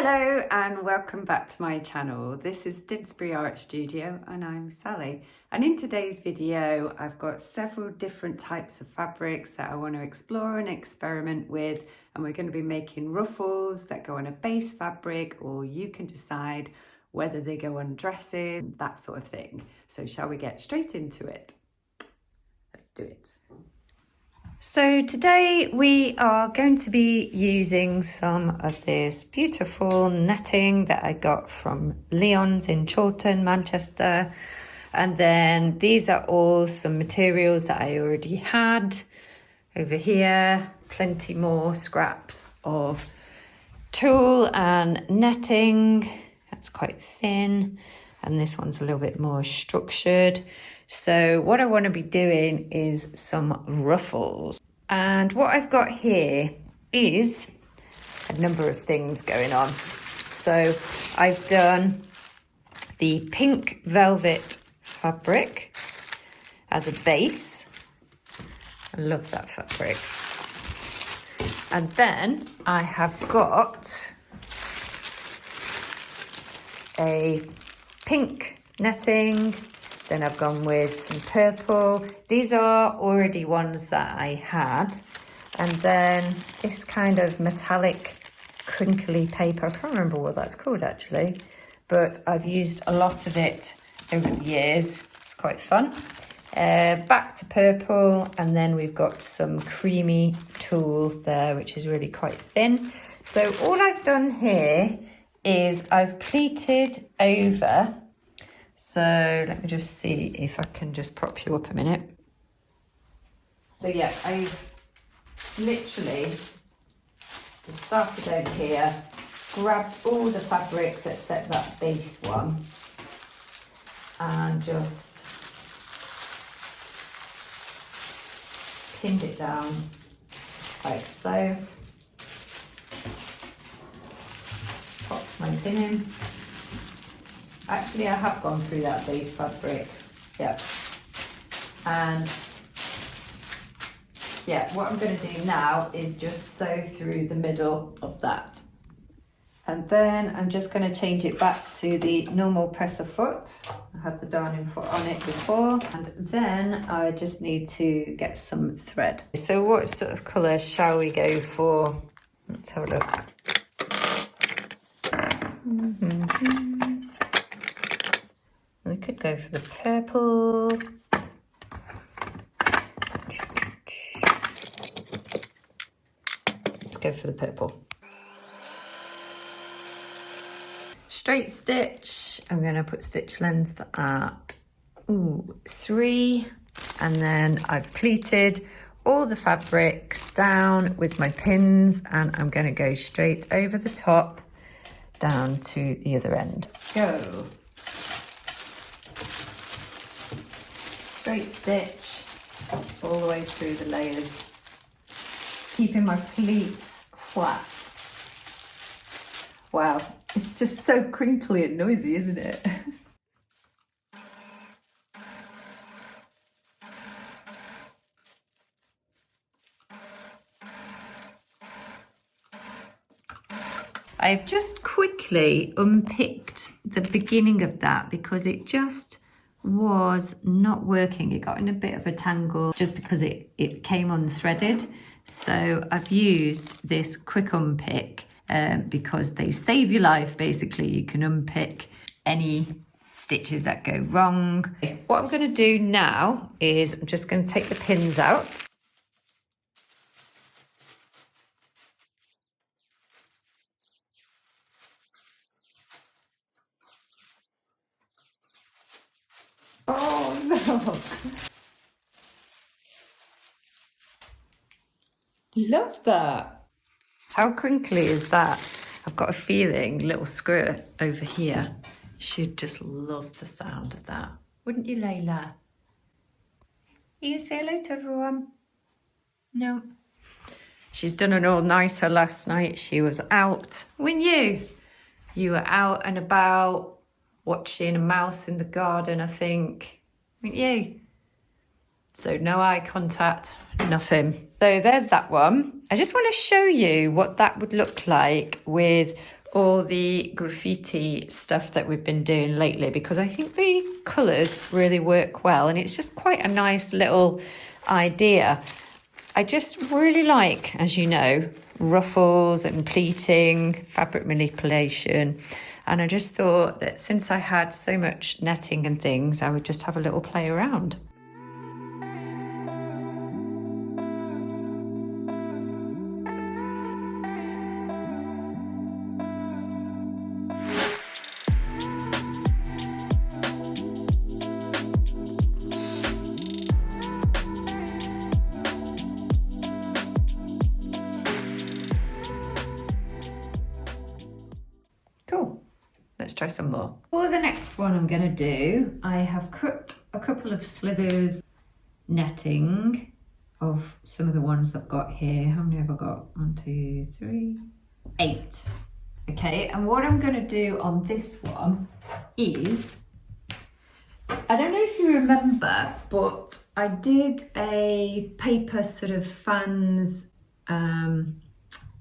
Hello and welcome back to my channel. This is Didsbury Art Studio and I'm Sally. And in today's video, I've got several different types of fabrics that I want to explore and experiment with. And we're going to be making ruffles that go on a base fabric, or you can decide whether they go on dresses, that sort of thing. So shall we get straight into it? Let's do it. So today we are going to be using some of this beautiful netting that I got from Leon's in Chorlton, Manchester. And then these are all some materials that I already had over here. Plenty more scraps of tulle and netting. That's quite thin. And this one's a little bit more structured. So what I want to be doing is some ruffles. And what I've got here is a number of things going on. So I've done the pink velvet fabric as a base. I love that fabric. And then I have got a pink netting. Then I've gone with some purple. These are already ones that I had. And then this kind of metallic crinkly paper. I can't remember what that's called actually, but I've used a lot of it over the years. It's quite fun. Back to purple, and then we've got some creamy tulle there, which is really quite thin. So all I've done here is I've pleated over. So let me just see if I can just prop you up a minute. So yeah, I've literally just started over here, grabbed all the fabrics except that base one, and just pinned it down like so. Popped my pin in. Actually, I have gone through that base fabric, yeah. And yeah, what I'm going to do now is just sew through the middle of that. And then I'm just going to change it back to the normal presser foot. I had the darning foot on it before. And then I just need to get some thread. So what sort of colour shall we go for? Let's have a look. We could go for the purple. Let's go for the purple. Straight stitch. I'm going to put stitch length at 3. And then I've pleated all the fabrics down with my pins, and I'm going to go straight over the top down to the other end. Go. Straight stitch all the way through the layers, keeping my pleats flat. Wow, it's just so crinkly and noisy, isn't it? I've just quickly unpicked the beginning of that because it just was not working. It got in a bit of a tangle just because it came unthreaded. So I've used this quick unpick because they save your life. Basically, you can unpick any stitches that go wrong. What I'm going to do now is I'm just going to take the pins out. Oh no! Love that. How crinkly is that? I've got a feeling little skirt over here. She'd just love the sound of that. Wouldn't you, Layla? Are you gonna say hello to everyone? No. She's done an all-nighter last night. She was out. Weren't you? You were out and about watching a mouse in the garden, I think. Weren't you? So no eye contact, nothing. So there's that one. I just want to show you what that would look like with all the graffiti stuff that we've been doing lately, because I think the colours really work well and it's just quite a nice little idea. I just really like, as you know, ruffles and pleating, fabric manipulation, and I just thought that since I had so much netting and things, I would just have a little play around. Cool. Let's try some more. For the next one I'm going to do, I have cut a couple of slithers netting of some of the ones I've got here. How many have I got? 1, 2, 3, 8. Okay, and what I'm going to do on this one is, I don't know if you remember, but I did a paper sort of fans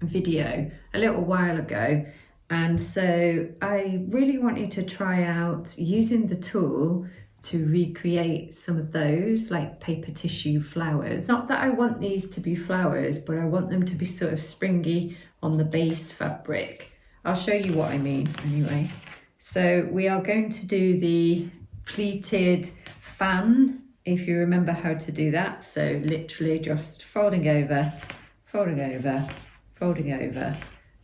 video a little while ago. And so I really wanted to try out using the tool to recreate some of those, like paper tissue flowers. Not that I want these to be flowers, but I want them to be sort of springy on the base fabric. I'll show you what I mean anyway. So we are going to do the pleated fan, if you remember how to do that. So literally just folding over, folding over, folding over,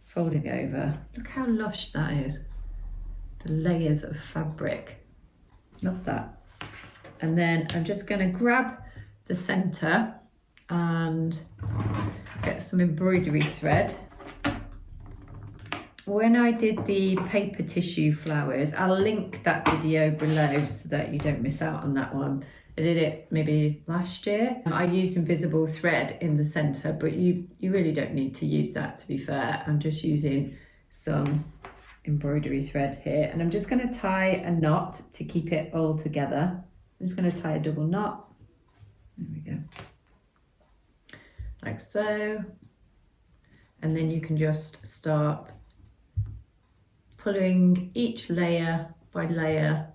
folding over. Look how lush that is. The layers of fabric. Love that. And then I'm just going to grab the center and get some embroidery thread. When I did the paper tissue flowers, I'll link that video below so that you don't miss out on that one. I did it maybe last year. I used invisible thread in the center, but you really don't need to use that, to be fair. I'm just using some embroidery thread here, and I'm just going to tie a knot to keep it all together. I'm just going to tie a double knot. There we go. Like so. And then you can just start pulling each layer by layer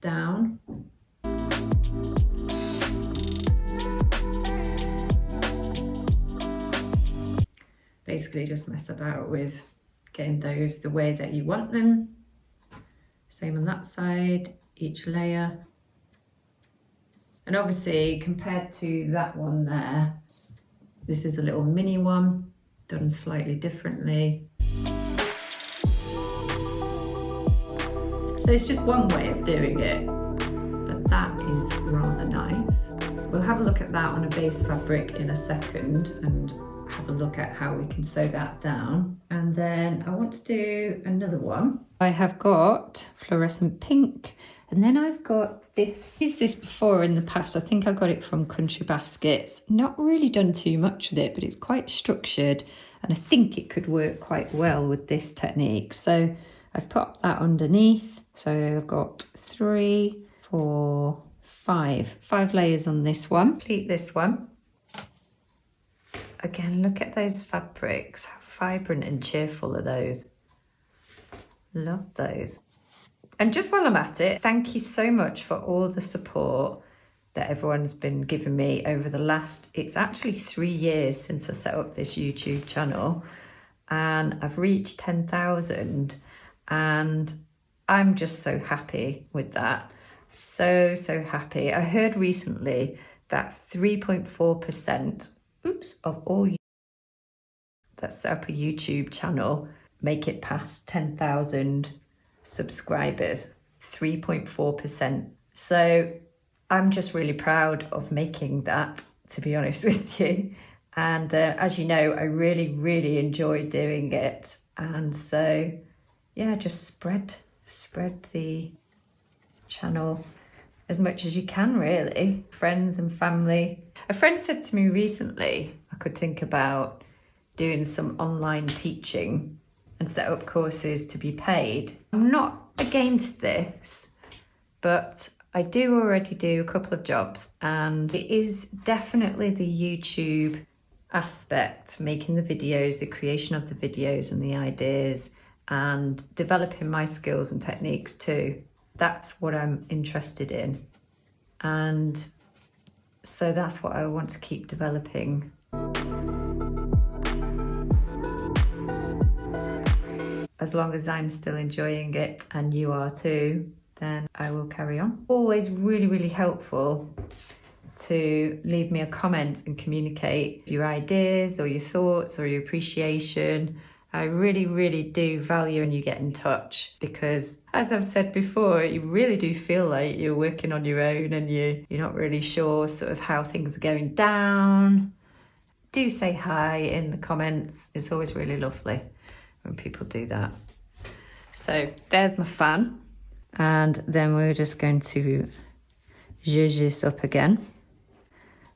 down. Basically just mess about with getting those the way that you want them. Same on that side, each layer. And obviously compared to that one there, this is a little mini one, done slightly differently. So it's just one way of doing it, but that is rather nice. We'll have a look at that on a base fabric in a second and have a look at how we can sew that down. And then I want to do another one. I have got fluorescent pink, and then I've got this. I've used this before in the past. I think I got it from Country Baskets. Not really done too much with it, but it's quite structured, and I think it could work quite well with this technique. So I've put that underneath. So I've got 3, 4, 5 layers on this one. Pleat this one. Again, look at those fabrics. How vibrant and cheerful are those? Love those. And just while I'm at it, thank you so much for all the support that everyone's been giving me over the last, it's actually 3 years since I set up this YouTube channel, and I've reached 10,000, and I'm just so happy with that. So happy. I heard recently that 3.4% of all that set up a YouTube channel make it past 10,000 subscribers. 3.4%. So I'm just really proud of making that, to be honest with you. And as you know, I really enjoy doing it. And so yeah, just spread the channel as much as you can, really. Friends and family. A friend said to me recently I could think about doing some online teaching and set up courses to be paid. I'm not against this, but I do already do a couple of jobs, and it is definitely the YouTube aspect, making the videos, the creation of the videos and the ideas and developing my skills and techniques too. That's what I'm interested in. And so that's what I want to keep developing. As long as I'm still enjoying it and you are too, then I will carry on. Always really, really helpful to leave me a comment and communicate your ideas or your thoughts or your appreciation. I really, really do value when you get in touch, because as I've said before, you really do feel like you're working on your own and you're not really sure sort of how things are going down. Do say hi in the comments. It's always really lovely when people do that. So there's my fan. And then we're just going to zhuzh this up again.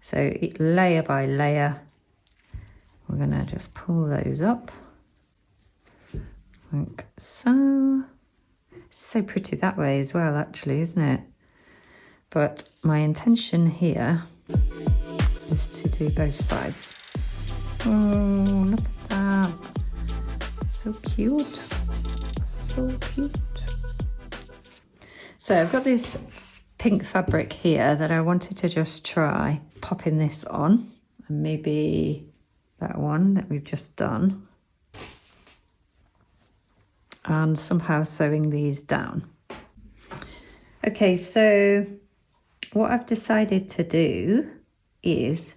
So layer by layer, we're gonna just pull those up. Like so. So pretty that way as well, actually, isn't it? But my intention here is to do both sides. Oh, look at that. So cute. So cute. So I've got this pink fabric here that I wanted to just try popping this on, and maybe that one that we've just done, and somehow sewing these down. Okay, so what I've decided to do is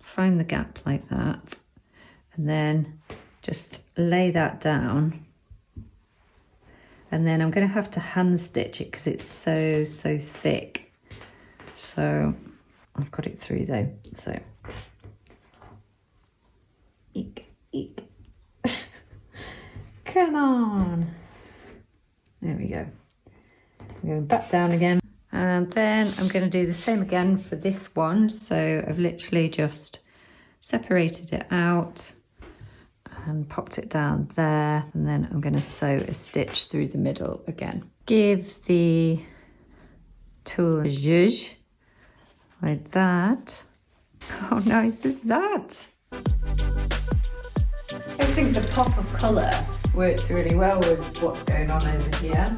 find the gap like that and then just lay that down, and then I'm going to have to hand stitch it because it's so thick. So I've got it through though, so eek. Come on. There we go. I'm going back down again. And then I'm going to do the same again for this one. So I've literally just separated it out and popped it down there. And then I'm going to sew a stitch through the middle again. Give the tool a zhuzh like that. How nice is that? I think the pop of colour works really well with what's going on over here.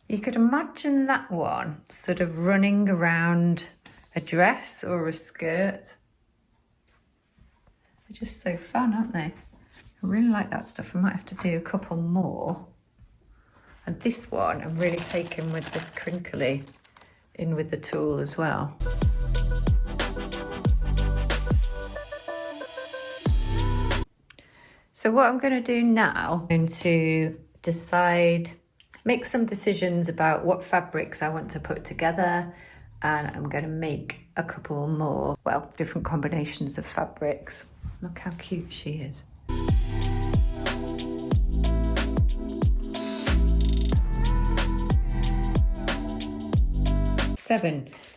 You could imagine that one sort of running around a dress or a skirt. They're just so fun, aren't they? I really like that stuff. I might have to do a couple more. And this one I'm really taken with this crinkly in with the tool as well. So what I'm going to do now, I'm going to make some decisions about what fabrics I want to put together, and I'm going to make a couple more, well, different combinations of fabrics. Look how cute she is.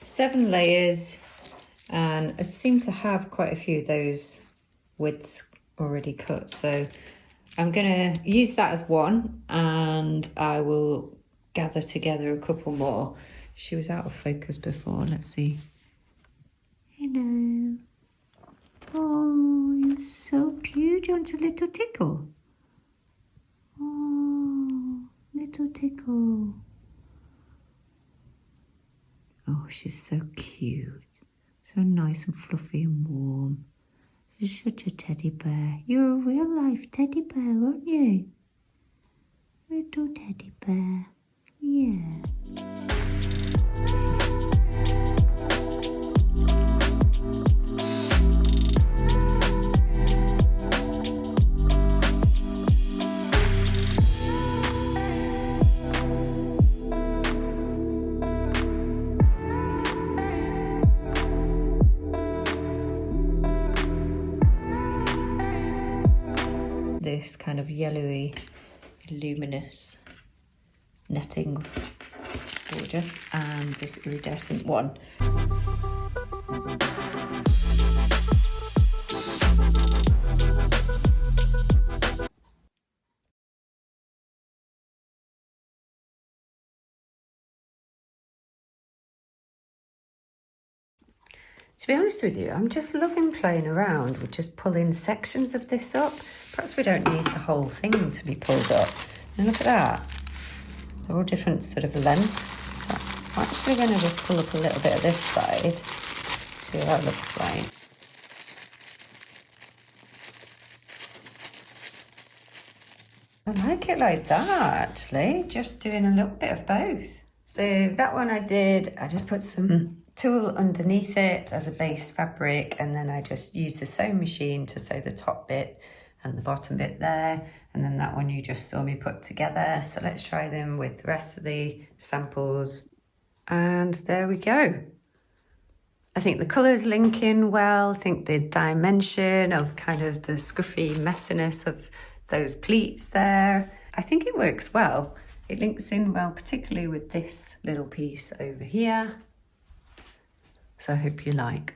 Seven layers, and I seem to have quite a few of those widths already cut, so I'm going to use that as one, and I will gather together a couple more. She was out of focus before. Let's see. Hello. Oh, you're so cute. You want a little tickle? Oh, little tickle. Oh, she's so cute. So nice and fluffy and warm. You're such a teddy bear. You're a real life teddy bear, aren't you? Little teddy bear. Yeah. This kind of yellowy, luminous netting gorgeous, and this iridescent one. To be honest with you, I'm just loving playing around with just pulling sections of this up. Perhaps we don't need the whole thing to be pulled up. And look at that. They're all different sort of lengths. So I'm actually going to just pull up a little bit of this side. See what that looks like. I like it like that, actually. Just doing a little bit of both. So that one I just put some tulle underneath it as a base fabric, and then I just used the sewing machine to sew the top bit and the bottom bit there, and then that one you just saw me put together. So let's try them with the rest of the samples, and there we go. I think the colours link in well. I think the dimension of kind of the scruffy messiness of those pleats there, I think it works well. It links in well, particularly with this little piece over here. So I hope you like.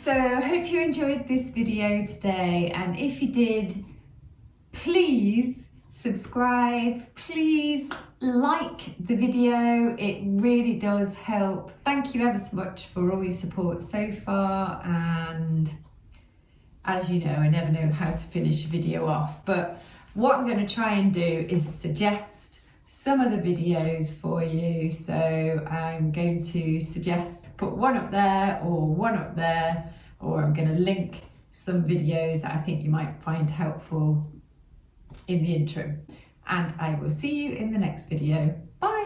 So I hope you enjoyed this video today, and if you did, please subscribe, please like the video, it really does help. Thank you ever so much for all your support so far, and as you know, I never know how to finish a video off, but what I'm going to try and do is suggest some of the videos for you. So I'm going to suggest put one up there or one up there, or I'm going to link some videos that I think you might find helpful in the interim. And I will see you in the next video. Bye!